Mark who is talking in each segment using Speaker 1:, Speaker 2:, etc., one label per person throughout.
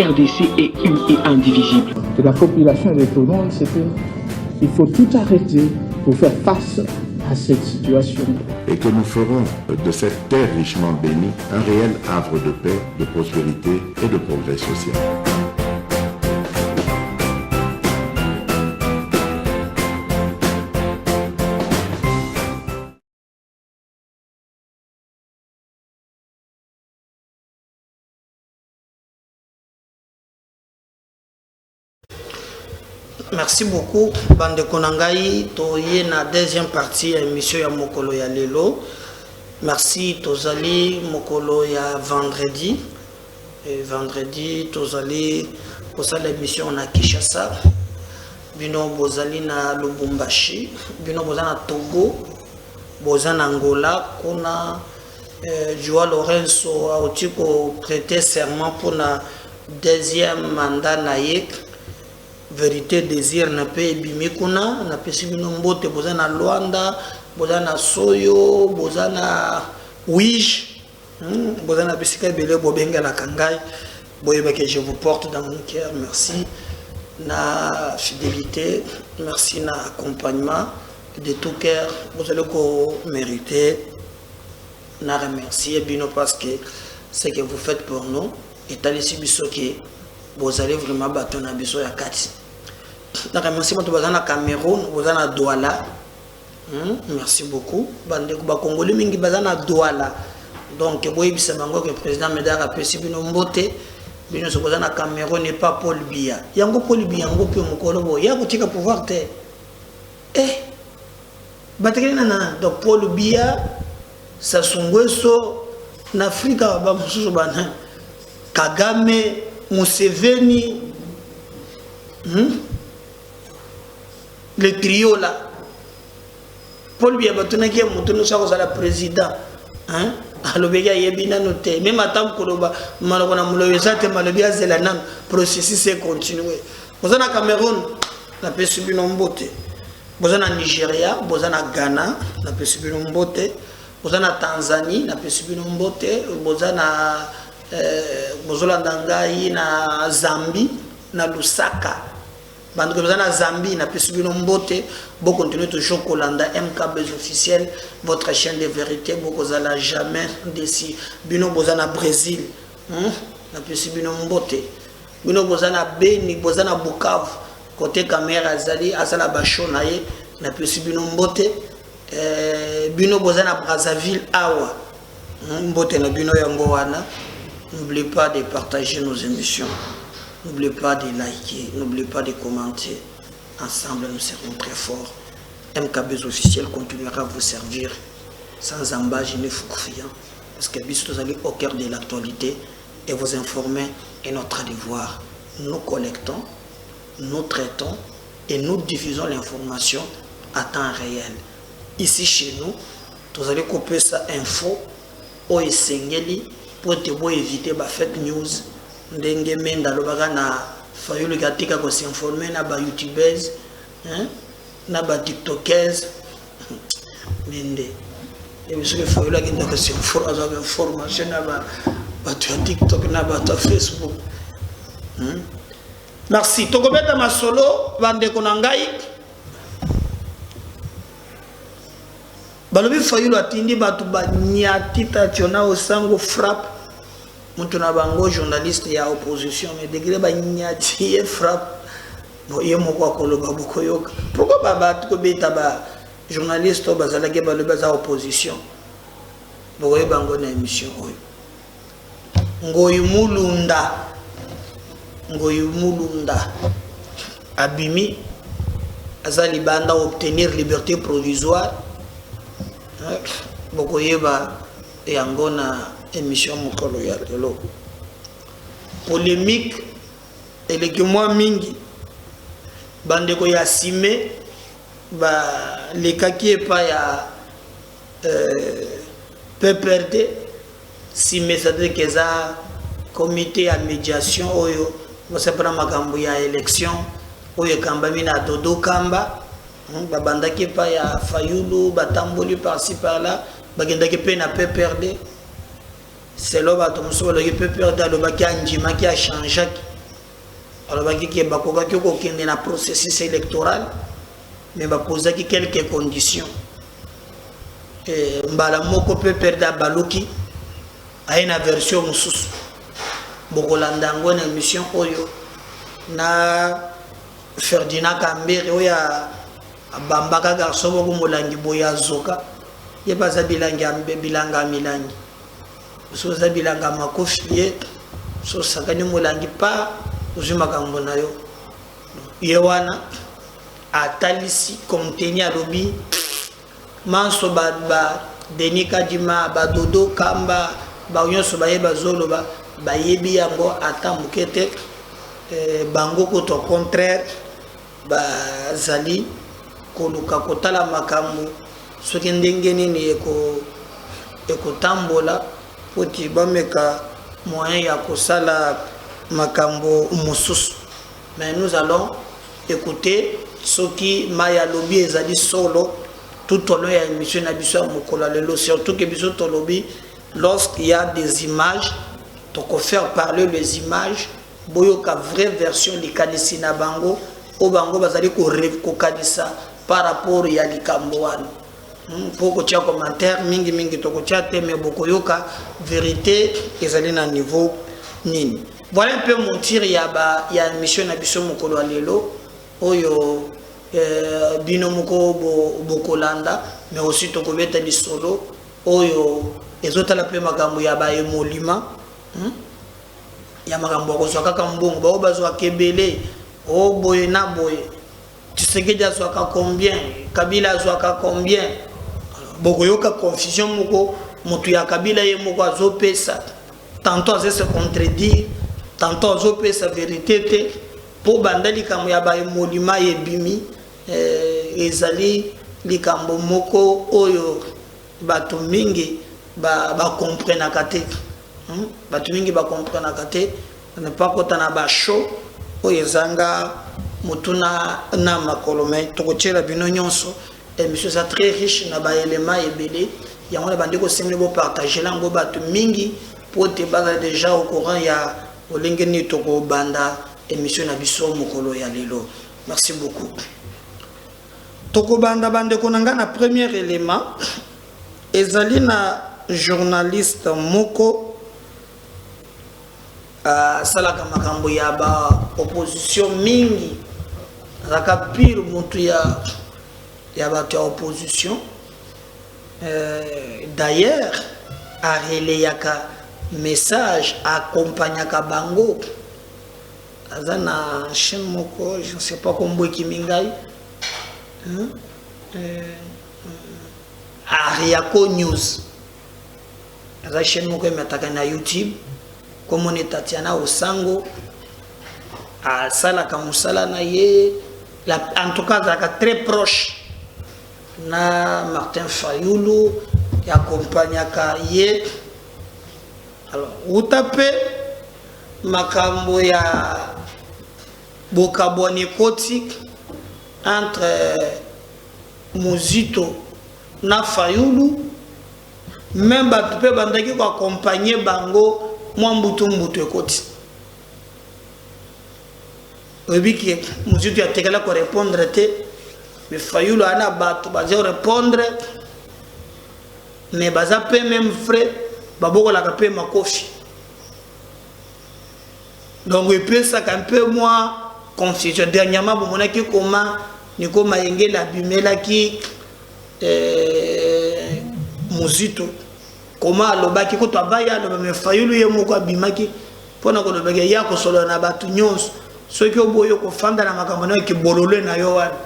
Speaker 1: RDC est une et indivisible.
Speaker 2: De la population et de tout le monde, c'est qu'il faut tout arrêter pour faire face à cette situation.
Speaker 3: Et que nous ferons de cette terre richement bénie un réel havre de paix, de prospérité et de progrès social.
Speaker 4: Merci beaucoup, Bande Konangai. Toye na deuxième partie de l'émission ya Mokolo ya Lelo. Merci, Tozali Mokolo ya vendredi. Et vendredi, Tozali pour ça l'émission na Kinshasa. Bino Bozali na Lubumbashi. Bino Bozali na Togo. Bozali na Angola. Kuna Joao Lorenzo a aussi prêté serment pour le deuxième mandat naïk. Vérité désir na pe bimikuna na pesi bino mbote bozana Luanda bozana Soyo bozana Wish bozana bisika bele bobenga la kangai boyeba que je vous porte dans mon cœur. Merci na fidélité, merci na accompagnement de tout cœur. Vous allez ko mériter na remercier bino parce que ce que vous faites pour nous est allé si biso que vous allez vraiment battre na biso ya kati. Donc merci beaucoup bazana Cameroun, bazana Douala. Merci beaucoup. Bande ko ba Congolais mingi bazana Douala. Donc boy bisa bango que président Medar a pesi bino mbote. Bino so bazana Cameroun et pas Paul Biya. Yango Paul Biya yango pe mukolo bo. Ya ko tika pouvoir te. Batekena na donc Paul Biya sa sungweso na Afrika ba mususu bana. Kagame Museveni, le trio là. Paul Biya batuna qui est monté nous sommes à la président. Alobega yebina noté. Même à temps koloba malobana muloweza te malobia zelana processus est continué. Bozana Cameroun na pesu bino mbote. Bozana Nigeria, bozana Ghana na pesu bino mbote. Bozana Tanzanie na pesu bino mbote. Bozana Bozolanda ngai na Zambie na Lusaka bande que na Zambie na pesubino mbote bo continuer toujours Kolanda MKB officiel votre chaîne de vérité bokozala jamais d'ici bino bozana Brésil na pesubino mbote bino bozana Beni bozana Bukavu côté caméra azali asala bashona ye na pesubino mbote bino bozana Brazzaville awa mbote na bino yango wana. N'oubliez pas de partager nos émissions. N'oubliez pas de liker. N'oubliez pas de commenter. Ensemble, nous serons très forts. MKB officiel continuera à vous servir sans embâche ni foucriant. Parce que vous allez au cœur de l'actualité et vous informer est notre devoir. Nous collectons, nous traitons et nous diffusons l'information à temps réel. Ici chez nous, vous allez couper ça info au Essengeli. Pour éviter les fake news, ndenge menda lobaka na fayulu katika ko s'informer na ba youtubers na ba tiktokers mende et monsieur le fayulu akenda ko s'informer avec information na ba TikTok na ba Facebook. Merci tokobeta masolo bande konangai balobi fayulu atindi batu ba nyatita tiona osango frappe mutu na bango journaliste ya opposition mais degré ba nyati e frappe bo yemo kwa koloba bokoyoka pourquoi baba ko beta ba journaliste bazala ke balobi za opposition boye bango na émission oyo ngoyu mulunda abimi azali banda obtenir liberté provisoire. Bokoyeba yango na émission Mokolo ya Lelo. Polémique eleki mwa mingi bandeko ya sime ba lekaki epa ya PPRD sime c'est-à-dire que ça comité ya médiation oyo basepana makambo ya élection oyo kambami na Dodo Kamba babandaki pa ya Fayulu batamboli par-ci par-là bagendaki pe na PPRD c'est là bato muso le PPRD alobaki anjima ki a changé Alors, il y a un processus électoral, mais il poser quelques conditions. Mbala moko peut perdre Baluki à une version mususu. Bokolanda ngo na émission oyo na Ferdinand Kambere oya bambaka garçon boko molangi boya zoka ye baza bilanga milangi so za bilanga makofi so sakani molangi pa uzuma kambo na yo ye wana atalisi contenir lobi manso ba denika dima ba dodo kamba ba nyonso ba yeba zolo ba yebi yango ata mukete bango ko to contraire ba zali koluka kotala makambo soki ndenge nini ekotambola poti bameka moyen ya kosala makambo mususu. Mais nous allons écouter soki maya lobi ezali solo tout au long de l'émission Nabiso Mokola Lelo, surtout que Biso Tolobi, lorsqu'il y a des images, donc faire parler les images, boyoka vraie version de Kadisina Bango, au Bango Bazali ko Kadisa par rapport à Likamboan. Pour que tu aies un commentaire, mingi to kotia teme bokoyoka vérité ezali na niveau nini. Voilà un peu mon tir il y a une mission Nabiso Mokola Lelo, oyo binomoko bokolanda mais aussi to kobeta di solo oyo ezota la pe makambo ya ba emolima ya makambo ko soka kambongo ba bazwa kebele o boye na boye Tshisekedi azwa ka combien Kabila azwa ka combien bokoyoka confusion moko mutu ya Kabila ye moko azopesa tantôt aze se contredire tantôt azopesa vérité te po bandali kamu ya ba emolima yebimi ezali likambo moko oyo bato mingi ba comprendre kate bato mingi ba comprendre kate ne pas kotana ba show oyo zanga mutuna na makolome to kochela bino nyonso émission ça très riche na ba éléments ebele ya ngona bandi ko semble bo partager lango bato mingi pour te baza déjà au courant ya olengeni to ko banda émission na biso mokolo ya lelo. Merci beaucoup. Toko banda bande konanga na premier élément ezali na journaliste moko salaka makambo ya ba opposition mingi raka pire mutu ya ba opposition d'ailleurs a releyaka message accompagnaka bango azana chaîne moko je ne sais pas comment kimingai Ariako News. La chaîne moko imetaka na YouTube comme on est Tatiana Osango à sala kamusala na ye en tout cas très proche na Martin Fayulu qui accompagnaka ye. Alors vous tapez makambo ya bokabone kotik entre Muzito na Fayulu même batupé bandaki ko accompagner bango mwambutu mbutu ekoti obiki Muzito yatekala ko répondre te mais Fayulu ana batu bazo répondre mais baza pe même frais baboko la pe makofi donc il peut ça un peu moins confusion dernièrement vous monaki comment niko mayenge la bimela ki Muzito comment alobaki ko tabaya lo me Fayulu ye moko abimaki pona ko lobaki ya ko solo na batu nyonso soki oboyo ko fanda na makambo na ki bololo na yo wana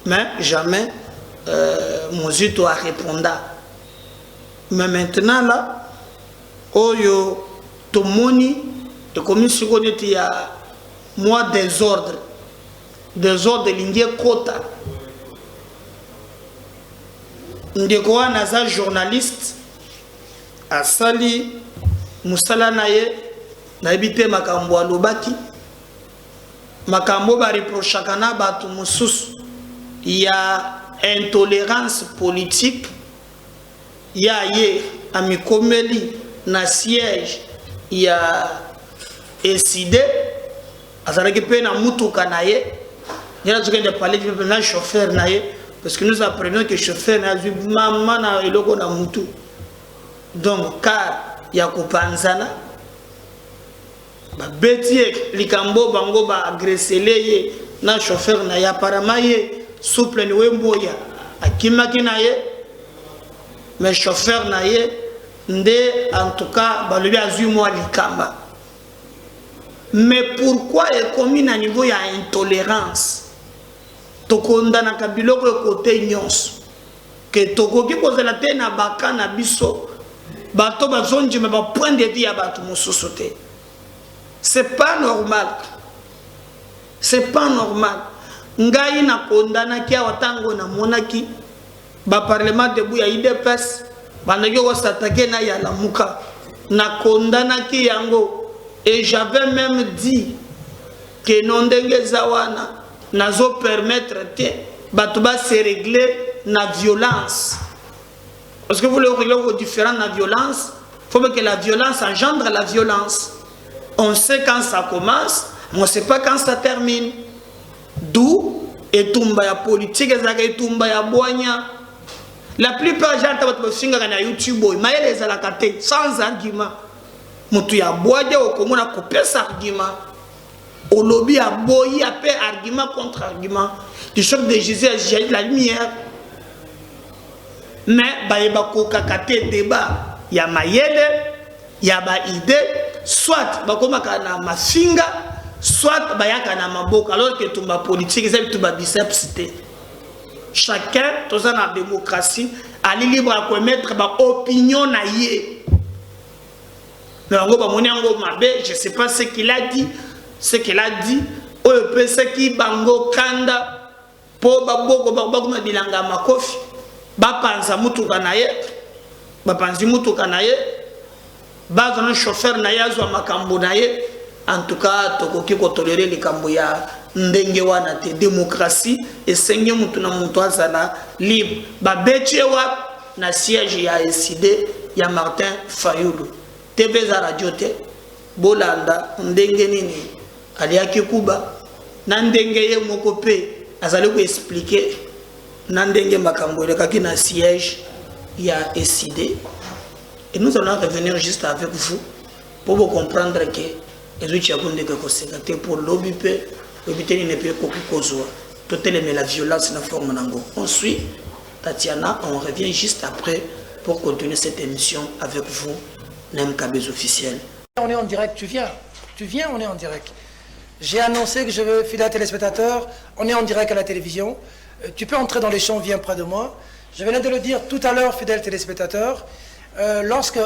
Speaker 4: mais jamais Muzito a répondu. Mais maintenant là oyo tomoni de commission il y a moi désordre lingie kota ndeko wana za journaliste asali musala naye na ebite makambo alobaki makambo ba reprochaka na batu mususu ya intolérance politique ya ye amikomeli na siège ya décidé azalaki pe na mutuka na ye nyala tuke de parler de na chauffeur na ye parce que nous apprenons que chauffeur na zu mama na eloko na mutu donc car ya kopanzana ba betie likambo bango ba agressele ye na chauffeur na ya apparemment ye souple ni wemboya akimaki na ye mais chauffeur na ye nde en tout cas balobi azui moi likamba. Mais pourquoi est commis à niveau il y a intolérance? Tokonda na kabilo ko côté nyons que tokoki kozela te na baka na biso bato bazonji me ba point de vue ya bato mososote. C'est pas normal. C'est pas normal. Ngai na kondana ki awatango na monaki ba parlement de buya IDPS bandaki ko s'attaquer na ya lamuka na kondana ki yango. Et j'avais même dit que non ndenge zawana nazo permettre te batuba se régler na violence. Parce que vous voulez régler vos différents na violence, il faut que la violence engendre la violence. On sait quand ça commence, mais on ne sait pas quand ça termine. D'où etumba ya politique ezaka etumba ya boanya. La plupart gens qui sont sur YouTube, ils sont sans argument. Mutu ya boye okomona kopesa argument au lobby a boyi a fait argument contre argument du choc de Jésus a jailli la lumière mais ba ko kakate débat ya mayele ya ba idée soit ba komaka na mafinga soit ba yaka na maboka alors que tumba politique c'est tout ba biceps té chacun dans la démocratie a libre à commettre ba opinion na yé. Mais je ne sais pas ce qu'il a dit. Ce qu'il a dit. Ce qui bango kanda. Po baboko baboko na bilanga makofi. Bapanza mutu kanaye. Bapanzi mutu kanaye. Bazana chauffeur na yazo makambo naye. En tout cas, tokoki ko tolérer les kambo ya ndenge wana te démocratie et senge mutu na mutu azala libre. Ba betchewa na siège ya décidé ya Martin Fayulu. TV za radio te bolanda ndenge nini aliaki kuba na ndenge ye moko pe azali ko expliquer na ndenge makambo lekaki na siège ya décidé et nous allons revenir juste avec vous pour vous comprendre que ezuchi akonde ko sekate pour lobipe lobiteni ne peut kokozwa toteleme la violence na forme nango. On suit Tatiana, on revient juste après pour continuer cette émission avec vous. NMKB's officiel.
Speaker 5: On est en direct, tu viens, on est en direct. J'ai annoncé que je veux, fidèles téléspectateurs, on est en direct à la télévision. Tu peux entrer dans les champs, viens près de moi. Je venais de le dire tout à l'heure, fidèles téléspectateurs, lorsque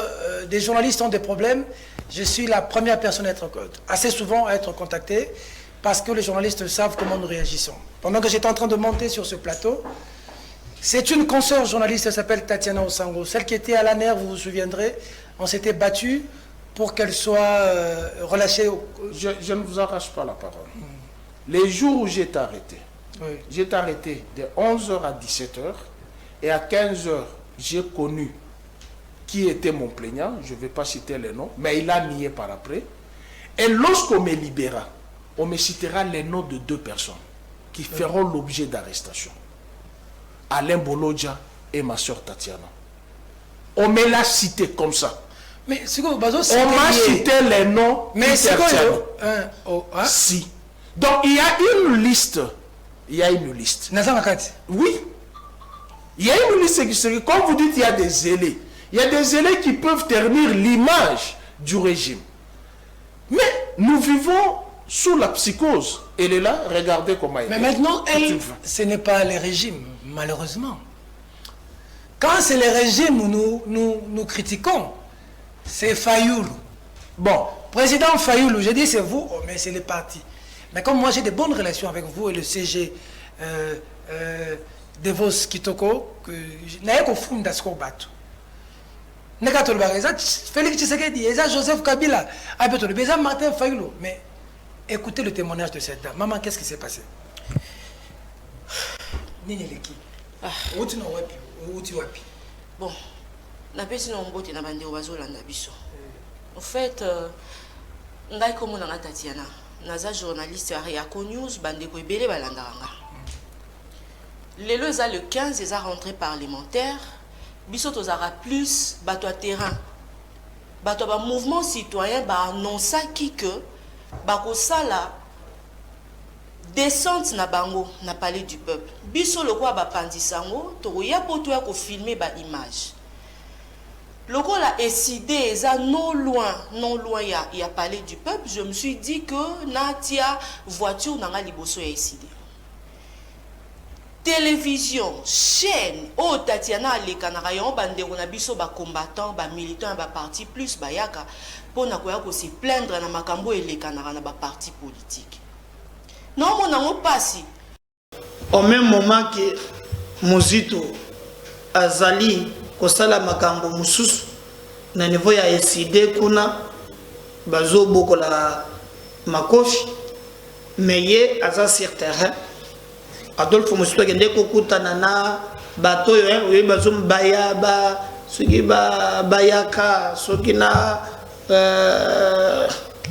Speaker 5: des journalistes ont des problèmes, je suis la première personne à être assez souvent à être contactée parce que les journalistes savent comment nous réagissons. Pendant que j'étais en train de monter sur ce plateau, c'est une consoeur journaliste, elle s'appelle Tatiana Osango, celle qui était à la nerve, vous vous souviendrez. On s'était battu pour qu'elle soit relâchée.
Speaker 2: Je ne vous arrache pas la parole. Les jours où j'ai été arrêté, j'ai été arrêté de 11h à 17h et à 15h, j'ai connu qui était mon plaignant, je ne vais pas citer les noms, mais il a nié par après. Et lorsqu'on me libéra, on me citera les noms de 2 personnes qui feront l'objet d'arrestation. Alain Bolodja et ma soeur Tatiana. On me l'a cité comme ça.
Speaker 5: Mais
Speaker 2: on m'a cité les noms.
Speaker 5: Mais c'est quoi
Speaker 2: Si. Donc il y a une liste. Il y a une liste. Oui. Il y a une liste qui, comme vous dites, il y a des zélés. Il y a des zélés qui peuvent ternir l'image du régime. Mais nous vivons sous la psychose. Elle est là, regardez comment elle est.
Speaker 5: Mais maintenant, elle, ce n'est pas le régime, malheureusement. Quand c'est le régime où nous critiquons, c'est Fayoulou. Bon, président Fayoulou, je dis c'est vous, mais c'est le parti. Mais comme moi j'ai de bonnes relations avec vous et le CG Devos Kitoko, que je n'ai qu'au fond d'Asko Batou. Félix Tshisekedi, Joseph Kabila, Martin Fayoulou. Mais écoutez le témoignage de cette dame. Maman, qu'est-ce qui s'est passé?
Speaker 6: Bon, la personne en beauté n'a pas dit au bazolanda biso. En fait, ngai komo na Tatiana naza journaliste ya Yako News bande ko ebele balandanga lelo eza le 15 eza rentrée parlementaire biso tozara plus bato à terrain bato ba mouvement citoyen ba annonçaki que bako sala descente na bango na palais du peuple biso lokwa ba pandisango to ya poto ya ko filmer ba image loko la décidé eza non loin il y a palais du peuple je me suis dit que natia voiture nanga liboso ya décidé télévision chaîne oh Tatiana alekana rayon bandeko na biso ba combattant ba militant ba parti plus bayaka pona koya ko se plaindre na makambo elekana na ba parti politique non mon nango pasi
Speaker 4: au même moment que Muzito azali kosala makambo mususu na niveau ya SID kuna bazo bokola makofi mais ye aza sur terrain Adolphe Muzito akende kokutana na bato yo bazo mbaya ba soki ba bayaka soki na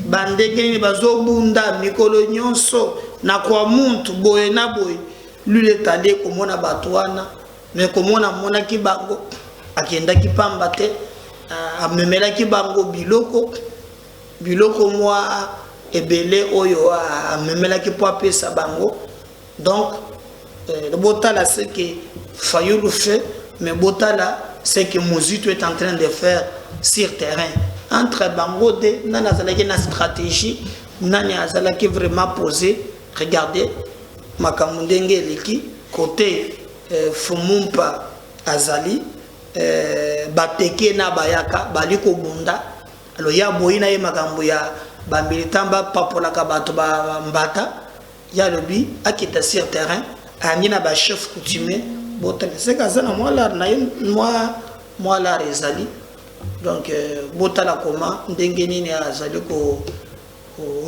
Speaker 4: bandeke bazo bunda mikolo nyonso na kwa muntu boye na boye lui letale komona bato wana mais komona mona ki bango akenda ki pamba te amemela ki bango biloko mwa ebele oyo amemela ki po apesa bango donc botala ce que Fayulu fait mais botala ce que Muzito est en train de faire sur terrain entre bango de nana azalaki na stratégie nani azalaki vraiment posé regardez makambo ndenge eleki côté Fumumpa azali bateke na bayaka bali ko bunda alo ya boyina ye makambo ya ba militant ba papolaka bato ba mbata ya lobi akita sur terrain amina ba chef coutumier botale c'est que ça na moi la rezali donc botala koma ndenge nini azali ko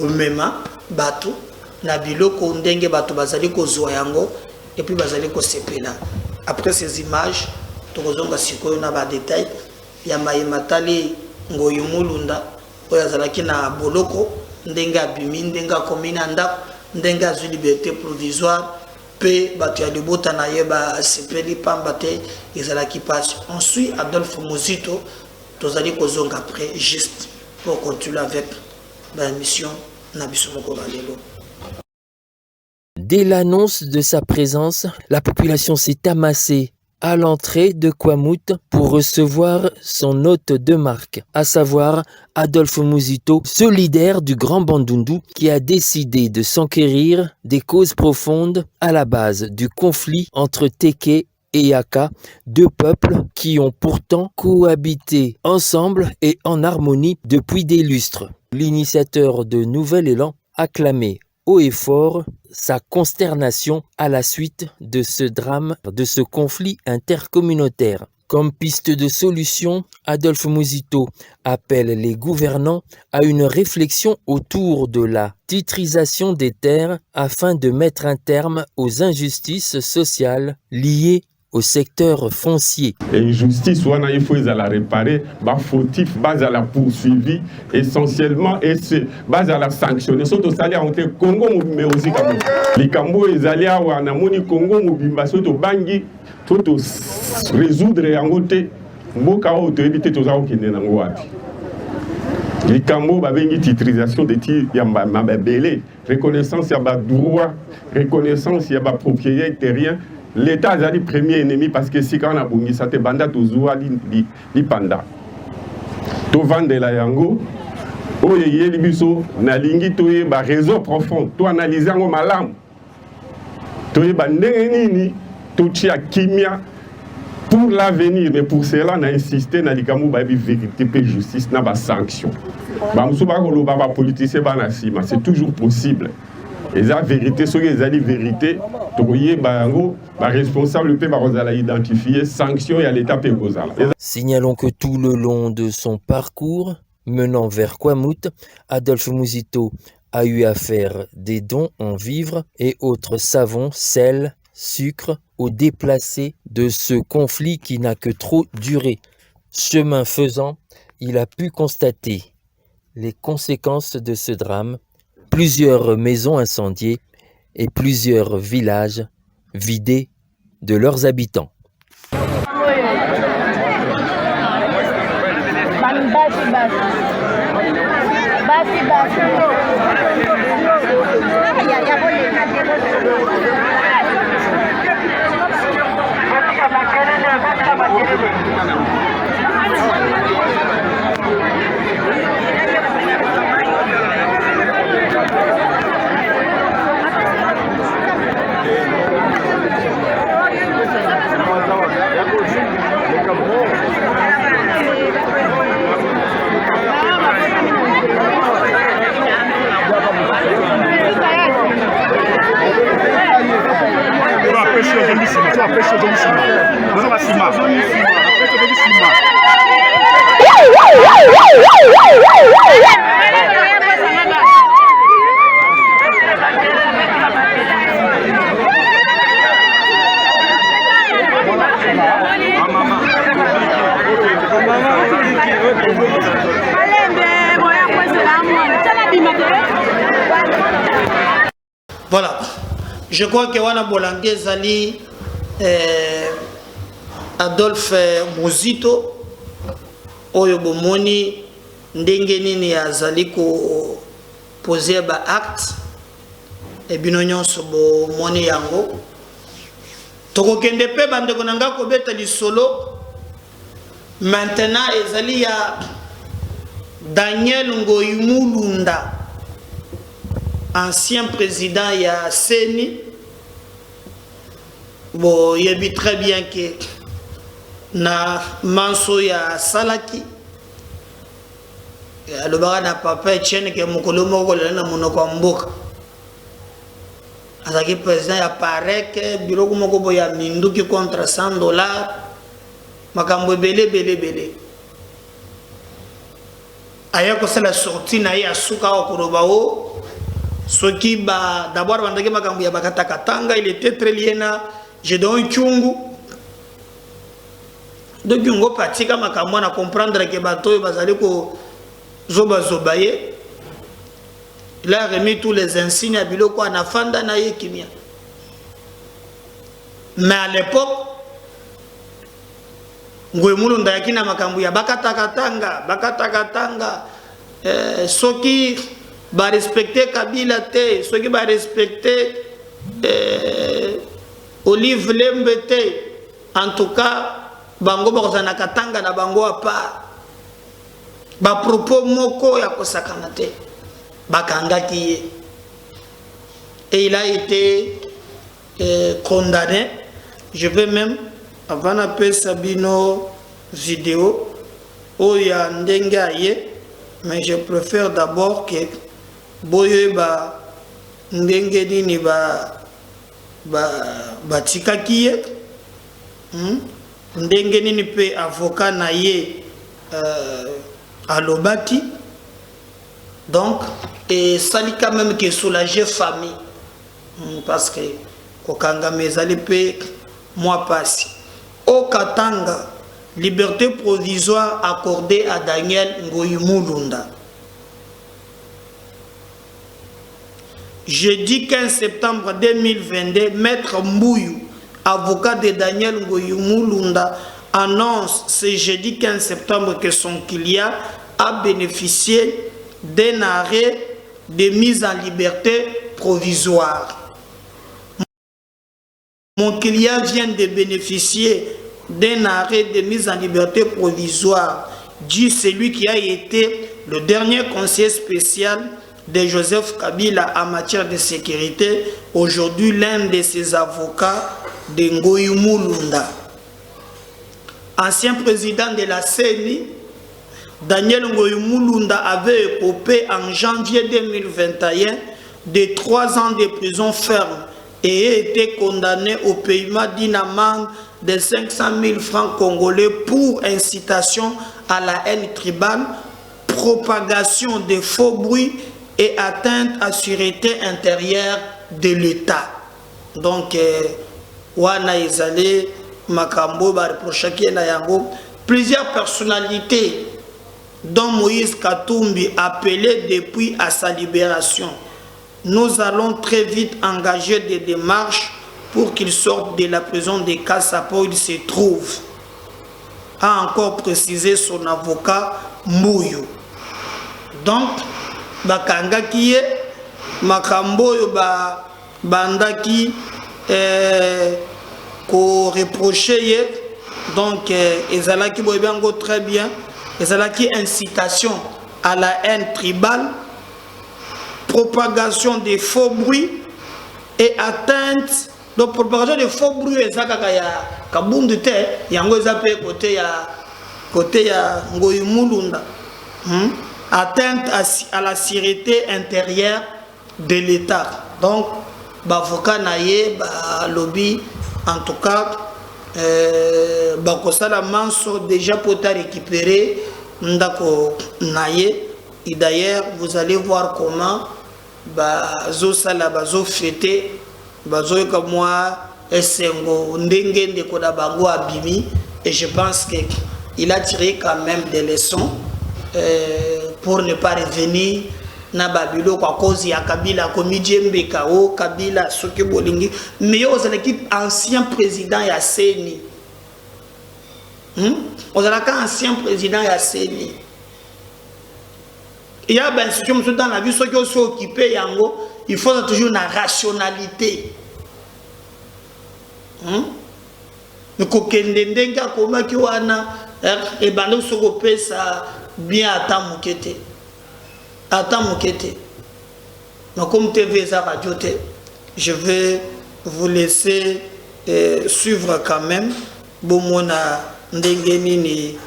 Speaker 4: mema bato na biloko ndenge bato bazali ko zwa yango et puis bazali ko sepela après ces images tokozonga sikoyo na ba détail ya mayematali ngoyi mulunda oyo azalaki na boloko ndenge abimi ndenge akomina ndako ndenge azwi liberté provisoire pe bato ya libota na ye basepeli pamba te ezalaki pasi on suit Adolphe Muzito tozali kozonga après juste pour continuer avec la mission na biso moko balelo.
Speaker 7: Dès l'annonce de sa présence, la population s'est amassée à l'entrée de Kwamouth pour recevoir son hôte de marque, à savoir Adolphe Muzito, solidaire du Grand Bandundu qui a décidé de s'enquérir des causes profondes à la base du conflit entre Teke et Yaka, deux peuples qui ont pourtant cohabité ensemble et en harmonie depuis des lustres. L'initiateur de Nouvel Élan a clamé haut et fort sa consternation à la suite de ce drame, de ce conflit intercommunautaire. Comme piste de solution, Adolphe Muzito appelle les gouvernants à une réflexion autour de la titrisation des terres afin de mettre un terme aux injustices sociales liées au secteur foncier.
Speaker 8: Injustice, il faut la réparer, fautif, base à la poursuivi, essentiellement, et base à la sanctionner. Surtout, ça a été Congo, mais aussi les Cambo, les alliés, on a moni Congo, surtout Bangi, tout résoudre en côté, Moka, autorité, tout ça, qui n'est pas les Cambo, une titrisation des tirs, il y a belé, reconnaissance, il y a droit, reconnaissance, il y a propriété terrien. L'État a le premier ennemi parce que si on a boumi, ça te banda to zoua li panda. To vende la yango, o ye libiso na lingi to ye ba réseau profond, to analyser ngo malam. To ye ba nini to tia kimia pour l'avenir, mais pour cela on a insisté na likamu ba bi vérité pe justice na ba sanction. Ba musu ba ko lo ba politicien ba na sima, c'est toujours possible. Et la vérité, ce que les vérité, responsable peut identifier sanctions et à l'état pégosal.
Speaker 7: Signalons que tout le long de son parcours menant vers Kwamouth, Adolphe Muzito a eu à faire des dons en vivres et autres savons, sel, sucre aux déplacés de ce conflit qui n'a que trop duré. Chemin faisant, il a pu constater les conséquences de ce drame, plusieurs maisons incendiées et plusieurs villages vidés de leurs habitants.
Speaker 4: Voilà, je crois que Wana Bolangé Zali Adolphe Muzito Oyo Bomoni ndenge nini azali ko poser ba acte et bino nyonso bomoni yango tokokende pe bandeko nanga ko beta lisolo maintenant ezali ya Daniel Ngoyumulunda, ancien président ya Seni. Bon, il dit très bien que na manso ya Salaki le bara na papa Etienne que mokolo moko na monoko mboka azaki président ya parek bureau moko boya minduki contre $100 makambo belé aya ko sala sortie na ya suka okoroba o soki ba d'abord bandaki makambo ya bakata katanga il était très lié na je donne chungu donc ngo pratika makambo na comprendre que bato bazali ko zobaye il a remis tous les insignes à biloko na fanda na yekimia mais à l'époque Ngoyumulunda yakina makambo ya bakata katanga soki ba respecter Kabila te soki ba respecter Olive Lembete en tout cas bango bakozana katanga na bango apa ba propos moko ya kosakana te bakangaki ye et il a été condamné. Je vais même avant d'appeler Sabino vidéo où il y a ndengaye, mais je préfère d'abord que boye ba ndengedi ni ba tikakiye ndengeni ni pe avocat na ye alobaki donc et ça lui quand même que soulager famille parce que kokanga mezali pe moi passe au Katanga, liberté provisoire accordée à Daniel Ngoyumulunda. Jeudi 15 septembre 2022, Maître Mbouyou, avocat de Daniel Ngoyumulunda, annonce ce jeudi 15 septembre que son client a bénéficié d'un arrêt de mise en liberté provisoire. Mon client vient de bénéficier d'un arrêt de mise en liberté provisoire, dit celui qui a été le dernier conseiller spécial de Joseph Kabila en matière de sécurité, aujourd'hui l'un de ses avocats de Ngoyumulunda. Ancien président de la CENI, Daniel Ngoyumulunda avait écopé en janvier 2021 de 3 ans de prison ferme et a été condamné au paiement d'une amende de 500 000 francs congolais pour incitation à la haine tribale, propagation de faux bruits et atteinte à la sûreté intérieure de l'État. Donc, wana izale makambo ba reprochaki na yango plusieurs personnalités dont Moïse Katumbi appelé depuis à sa libération. Nous allons très vite engager des démarches pour qu'il sorte de la prison de Kassapo où il se trouve, a encore précisé son avocat Mbouyo. Donc, bakanga kiye makambo yo bandaki ko reprocher donc ezalaki boyebango très bien, ezalaki incitation à la haine tribale, propagation des faux bruits et atteinte. Donc propagation des faux bruits ezakaka ya kabundu te yango ezape côté ya Ngoyi Mulunda. Atteinte à la sécurité intérieure de l'État. Donc bavoka naye ba lobby en tout cas bakosala manso déjà pour récupérer ndako naye. Et d'ailleurs vous allez voir comment bazo sala bazo fêter bazo comme moi esengo ndenge ndeko da bango abimi, et je pense que il a tiré quand même des leçons pour ne pas revenir na babilo kwa cause ya Kabila komidjembe kao Kabila soki bolingi mais ozalaki ancien président ya CENI. Ozalaka ancien président ya CENI. Il y a ben ce que dans la vie ceux qui sont occupés yango, il faut toujours une rationalité. Mais kokende ndenga koma ki wana et bando soko pesa bien atamukete. Donc comme TV za radio te, je vais vous laisser suivre quand même bomona ndenge nini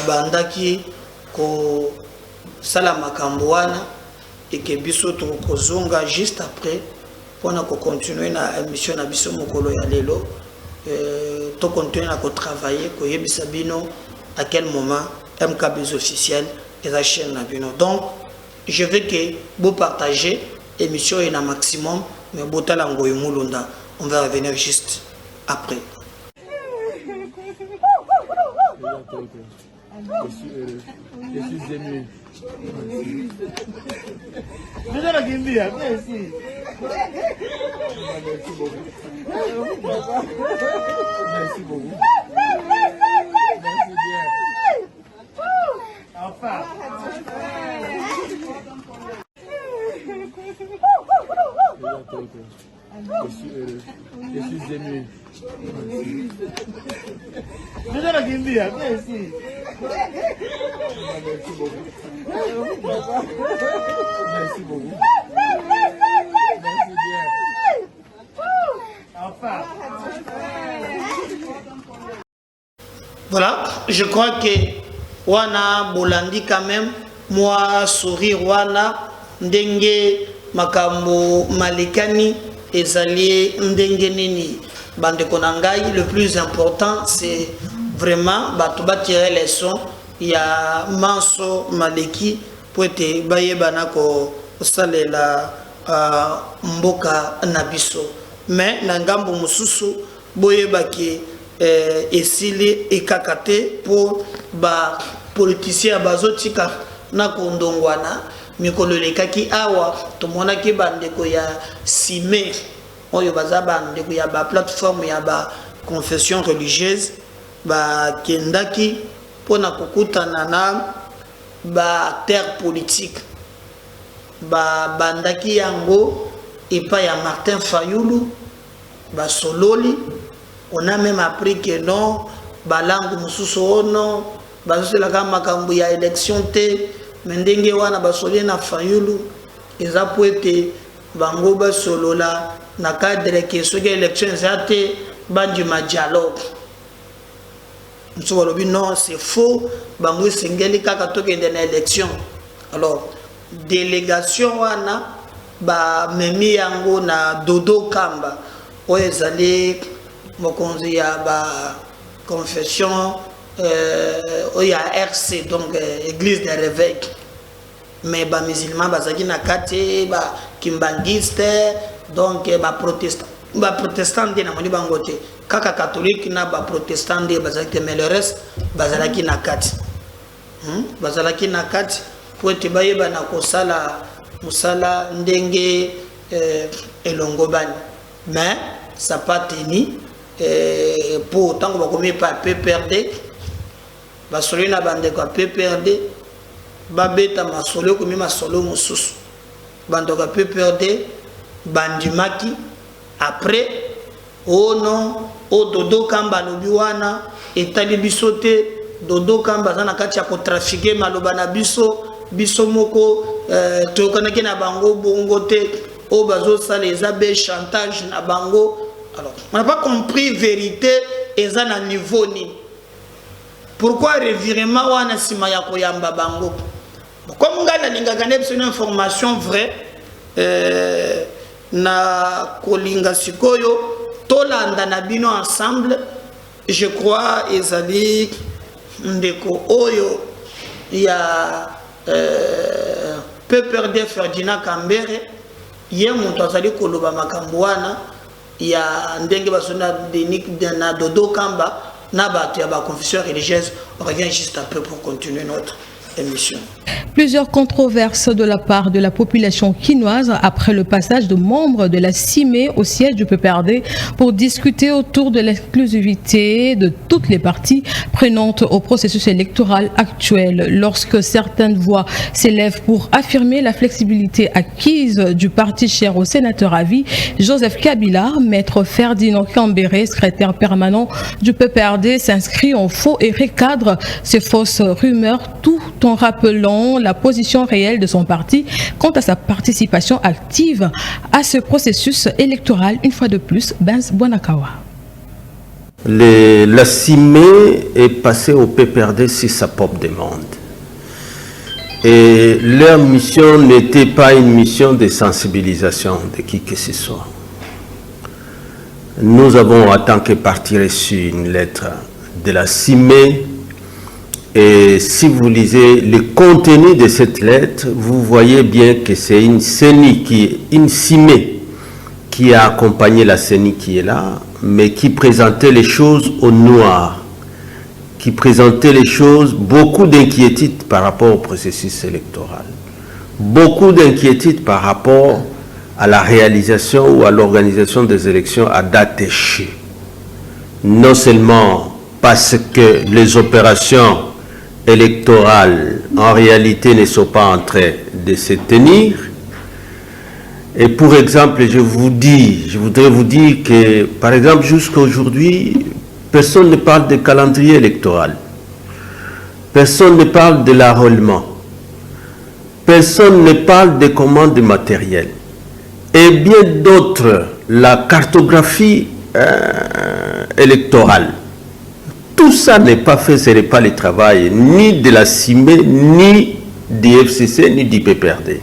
Speaker 4: bandaki ko sala makambo wana et que biso to kozonga juste après pour continuer na émission na biso mokolo ya lelo to continuer na travailler ko yebisa bino à quel moment MKBZ officiel et la chaîne na bino. Donc je veux que vous partagez émission et na maximum mais botala Ngoyi Mulunda, on va revenir juste après.
Speaker 9: Je suis ému. Merci. Merci beaucoup. Merci beaucoup. Merci bien. Enfin. Je suis heureux. Je suis ému. Merci. Merci. Merci beaucoup. Merci beaucoup. Merci bien. Enfin.
Speaker 4: Voilà, je crois que wana bolandi quand même moi sourire wana ndenge makambo malekani ezali ndenge nini bande konangai. Le plus important c'est vraiment bato tirer les sons. Il y a manso maleki pour être baye banako salela mboka nabiso, mais nangambo mususu boye baki esili ekakate pour ba politicien bazotika na kondongwana mikolo lekaki awa tomona ki bandeko ya sime oyo baza bandeko ya ba plateforme ya ba confession religieuse ba kendaki pona kokutana na ba terre politique ba bandaki yango epa ya Martin Fayulu ba sololi. On a même appris que non balangu mususu non bazosela kama makambo ya élection te mendenge wana basoli na Fayulu eza poete bango basolola na cadre que soki élection zate bandima dialogue. Non, c'est faux. Bango sengeli kaka tokende na élection. Alors délégation wana ba memi yango na Dodo Kamba oyezali mokonzi ya ba confession oya RC donc église de réveil, mais ba musulman bazaki na kate ba kimbangiste donc ba protestant de na moni bangote kaka catholique na ba protestant de bazaki, mais le reste bazalaki na kate. bazalaki na kati po ete bayeba na kosala mosala ndenge elongo bani mais ça pas tenu pour tant que bakomi pa PPRD basolo na bandeko PPRD babeta masolo komi masolo mosusu bandeko PPRD bandimaki après oh non o Dodo Kamba lobi wana etali biso te Dodo Kamba za na kati ya kotrafike maloba na biso moko tokanaki na bango bongo te o bazo sala eza be chantage na bango. Alors on n'a pas compris vérité eza na niveau ni pourquoi revirement wana sima ya koyamba bango comme ngala lingaka na biso information vraie na kolinga sikoyo tolanda na bino ensemble. Je crois ezali ndeko oyo ya PPRD Ferdinand Kambere ye muntu azali koloba makambo wana ya ndenge basona Denis na Dodo Kamba na bato ya ba confession religieuse. On revient juste un peu pour continuer notre émission.
Speaker 10: Plusieurs controverses de la part de la population quinoise après le passage de membres de la CIME au siège du PPRD pour discuter autour de l'exclusivité de toutes les parties prenantes au processus électoral actuel. Lorsque certaines voix s'élèvent pour affirmer la flexibilité acquise du parti cher au sénateur à vie, Joseph Kabila, maître Ferdinand Kambere, secrétaire permanent du PPRD, s'inscrit en faux et recadre ces fausses rumeurs tout en rappelant la position réelle de son parti quant à sa participation active à ce processus électoral. Une fois de plus, Benz Bonakawa.
Speaker 11: La CIME est passée au PPRD sur sa propre demande. Et leur mission n'était pas une mission de sensibilisation de qui que ce soit. Nous avons, en tant que parti, reçu une lettre de la CIME. Et si vous lisez le contenu de cette lettre, vous voyez bien que c'est une CENI une CIME qui a accompagné la CENI qui est là, mais qui présentait les choses au noir, qui présentait les choses, beaucoup d'inquiétudes par rapport au processus électoral, beaucoup d'inquiétudes par rapport à la réalisation ou à l'organisation des élections à date échue. Non seulement parce que les opérations électorales en réalité ne sont pas en train de se tenir. Et pour exemple, je voudrais vous dire que, par exemple, jusqu'à aujourd'hui, personne ne parle de calendrier électoral. Personne ne parle de l'enrôlement. Personne ne parle des commandes matérielles. Et bien d'autres, la cartographie électorale. Tout ça n'est pas fait, ce n'est pas le travail ni de la CIME, ni du FCC, ni du PPRD.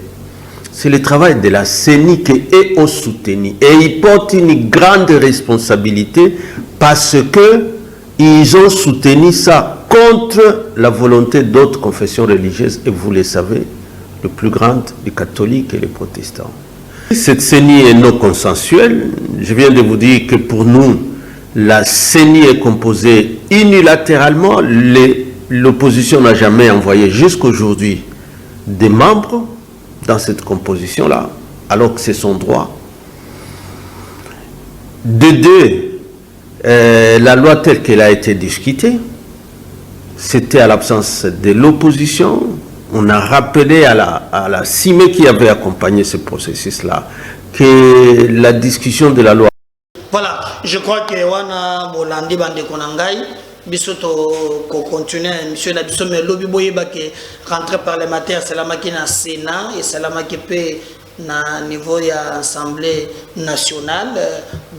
Speaker 11: C'est le travail de la CENI qui est au soutenu. Et ils portent une grande responsabilité parce qu'ils ont soutenu ça contre la volonté d'autres confessions religieuses. Et vous le savez, le plus grand, les catholiques et les protestants. Cette CENI est non consensuelle. Je viens de vous dire que pour nous, la CENI est composée unilatéralement. L'opposition n'a jamais envoyé jusqu'aujourd'hui des membres dans cette composition-là, alors que c'est son droit. De deux, la loi telle qu'elle a été discutée, c'était à l'absence de l'opposition. On a rappelé à la CIME qui avait accompagné ce processus-là que la discussion de la loi.
Speaker 4: Voilà, je crois que wana bolandi bande konangai biso to ko continuer monsieur na biso mais lobi boyeba ke rentrée parlementaire c'est la makina Sénat et c'est la makipe na niveau ya Assemblée nationale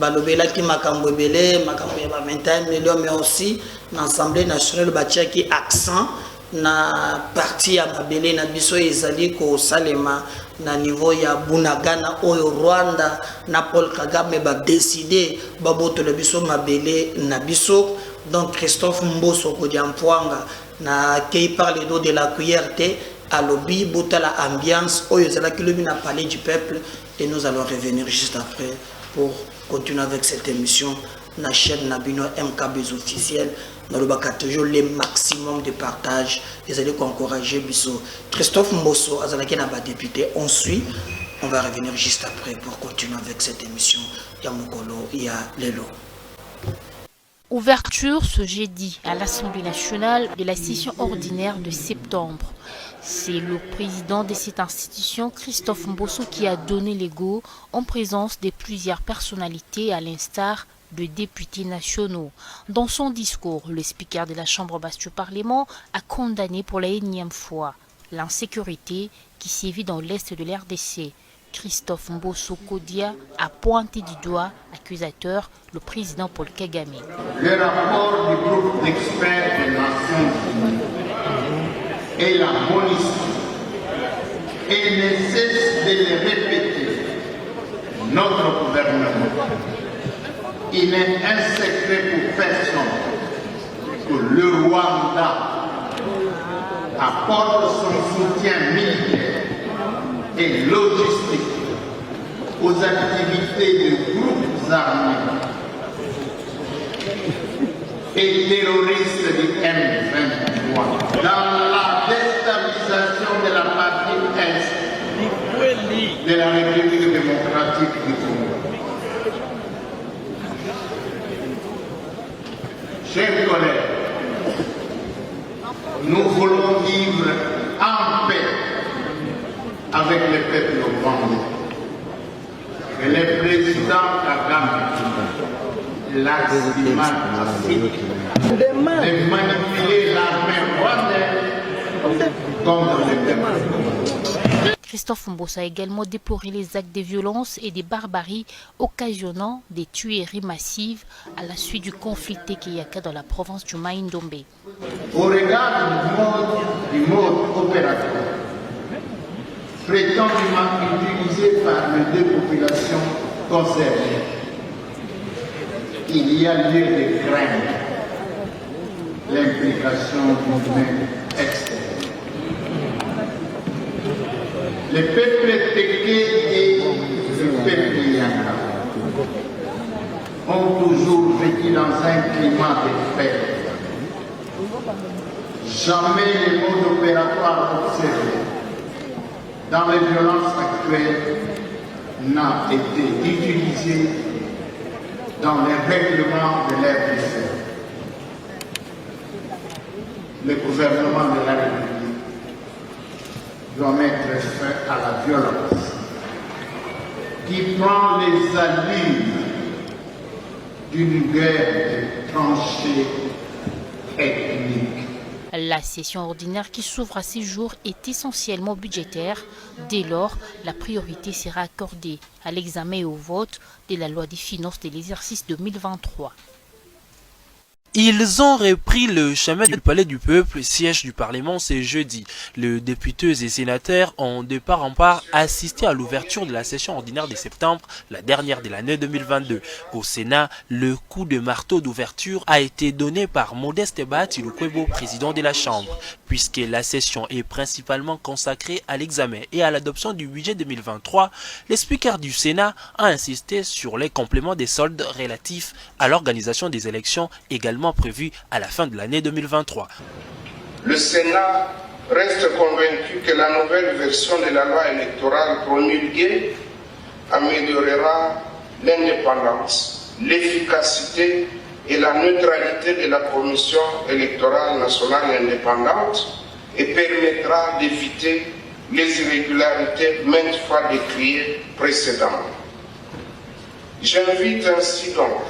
Speaker 4: balobela ki makambo belé makambo ya 21 millions mais aussi na Assemblée nationale batia ki accent na parti ya mabele na biso ezali ko salema na niveau ya Bunagana oyo Rwanda na Paul Kagame ba décider ba boto le biso mabele na biso. Donc Christophe Mboso Kodiampwanga na qui parle de la cuillère à lobby bota la ambiance oyo zala ki lobi na palais du peuple et nous allons revenir juste après pour continuer avec cette émission la chaîne Nabino MKBs officiel. Nous avons toujours le maximum de partage. Ils allaient encourager Bisso. Christophe Mbosso, député, on suit. On va revenir juste après pour continuer avec cette émission. Yamukolo, il y a Lelo.
Speaker 12: Ouverture ce jeudi à l'Assemblée nationale de la session ordinaire de septembre. C'est le président de cette institution, Christophe Mbosso, qui a donné les go en présence de plusieurs personnalités à l'instar de députés nationaux. Dans son discours, le speaker de la Chambre basse du Parlement a condamné pour la énième fois l'insécurité qui sévit dans l'est de l'RDC. Christophe Mbosso Kodia a pointé du doigt accusateur le président Paul Kagame.
Speaker 13: Le rapport du groupe d'experts des Nations Unies et la police, et ne cesse de le répéter, notre gouvernement, il n'est un secret pour personne que le Rwanda apporte son soutien militaire et logistique aux activités de groupes armés et terroristes du M23 dans la déstabilisation de la partie est de la République démocratique du Congo. Chers collègues, nous voulons vivre en paix avec le peuple rwandais. Et le président Kagame l'argument de manipuler l'armée rwandaise contre le peuple.
Speaker 12: Christophe Mbosso a également déploré les actes de violence et de barbarie occasionnant des tueries massives à la suite du conflit Tekeyaka dans la province du Mai-Ndombe.
Speaker 13: Au regard du mode opérateur prétendument utilisé par les deux populations concernées, il y a lieu de craindre l'implication d'une main externe. Le peuple Téké et le peuple Yanga ont toujours vécu dans un climat de paix. Jamais le mode opératoire observé dans les violences actuelles n'a été utilisé dans les règlements de l'RDC. Le gouvernement de la République doit mettre fin à la violence qui prend les allures d'une guerre de tranchées ethniques.
Speaker 12: La session ordinaire qui s'ouvre à ces jours est essentiellement budgétaire. Dès lors, la priorité sera accordée à l'examen et au vote de la loi des finances de l'exercice 2023.
Speaker 14: Ils ont repris le chemin du Palais du Peuple, siège du Parlement, ce jeudi. Les députés et sénateurs ont de part en part assisté à l'ouverture de la session ordinaire de septembre, la dernière de l'année 2022. Au Sénat, le coup de marteau d'ouverture a été donné par Modeste Bahati-Lukwebo, président de la Chambre. Puisque la session est principalement consacrée à l'examen et à l'adoption du budget 2023, le speaker du Sénat a insisté sur les compléments des soldes relatifs à l'organisation des élections également prévu à la fin de l'année 2023.
Speaker 13: Le Sénat reste convaincu que la nouvelle version de la loi électorale promulguée améliorera l'indépendance, l'efficacité et la neutralité de la Commission électorale nationale indépendante et permettra d'éviter les irrégularités maintes fois décriées précédemment. J'invite ainsi donc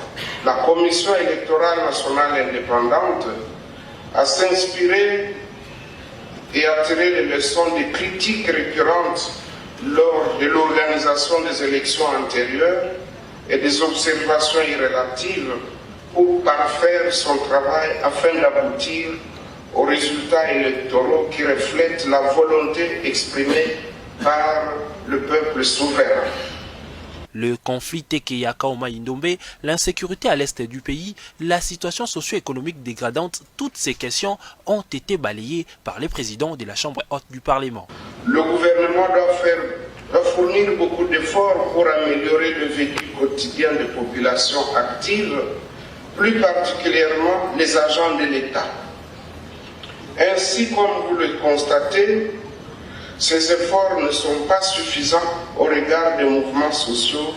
Speaker 13: la Commission électorale nationale indépendante à s'inspirer et à tirer les leçons des critiques récurrentes lors de l'organisation des élections antérieures et des observations irrélatives pour parfaire son travail afin d'aboutir aux résultats électoraux qui reflètent la volonté exprimée par le peuple souverain.
Speaker 14: Le conflit Tekeyaka au Mai-Ndombe, l'insécurité à l'est du pays, la situation socio-économique dégradante, toutes ces questions ont été balayées par les présidents de la Chambre haute du Parlement.
Speaker 13: Le gouvernement doit fournir beaucoup d'efforts pour améliorer le vécu quotidien des populations actives plus particulièrement les agents de l'État. Ainsi, comme vous le constatez, ces efforts ne sont pas suffisants au regard des mouvements sociaux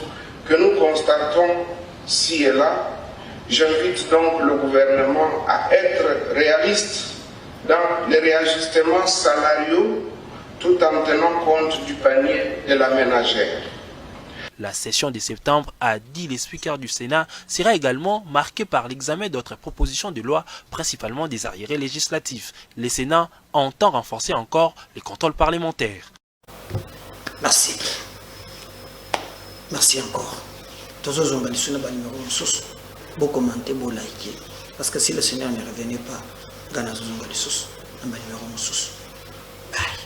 Speaker 13: que nous constatons ci et là. J'invite donc le gouvernement à être réaliste dans les réajustements salariaux tout en tenant compte du panier de la ménagère.
Speaker 14: La session de septembre, a dit le speaker du Sénat, sera également marquée par l'examen d'autres propositions de loi, principalement des arriérés législatifs. Le Sénat entend renforcer encore les contrôles parlementaires.
Speaker 4: Merci. Merci encore. Vous commentez, vous likez. Parce que si le Sénat ne revenait pas, Ghana Zozomba de Sous, un numéro Sous. Bye.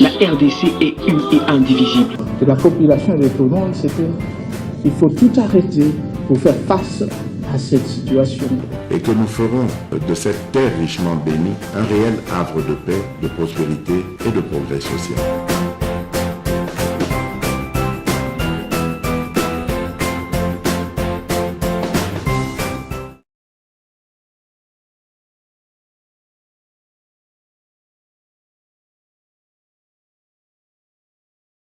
Speaker 1: La RDC est une et indivisible.
Speaker 15: De la population et de tout le monde, c'est qu'il faut tout arrêter pour faire face à cette situation.
Speaker 3: Et que nous ferons de cette terre richement bénie un réel havre de paix, de prospérité et de progrès social.